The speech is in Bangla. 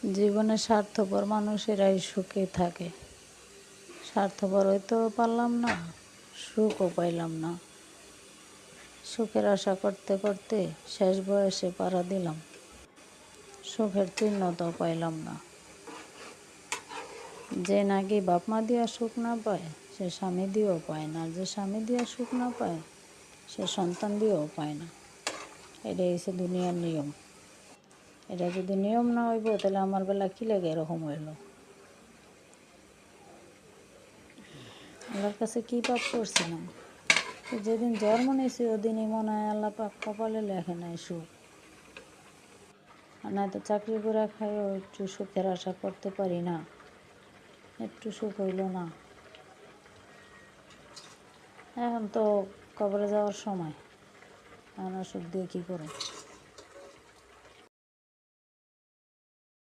জীবনে স্বার্থপর মানুষেরাই সুখে থাকে। স্বার্থপর হইতেও পারলাম না, সুখও পাইলাম না। সুখের আশা করতে করতে শেষ বয়সে পাড়া দিলাম, সুখের চিহ্নটাও পাইলাম না। যে নাকি বাপ মা দিয়া সুখ না পায়, সে স্বামী দিয়েও পায় না। আর যে স্বামী দিয়া সুখ না পায়, সে সন্তান দিয়েও পায় না। এটাই হচ্ছে দুনিয়ার নিয়ম। এটা যদি নিয়ম না হইব, তাহলে আমার বেলা কী লেগে এরকম হইল? আল্লাহর কাছে কী পাপ করছিলাম? যেদিন জন্ম নিয়েছি ওদিনই মনে হয় আল্লাহ পাক কপালে লেখে নাই সুখ। আর নয়তো চাকরি করে খাইও একটু সুখের আশা করতে পারি না, একটু সুখ হইল না। এখন তো কবরে যাওয়ার সময়, এখন সুখ দিয়ে কী করো?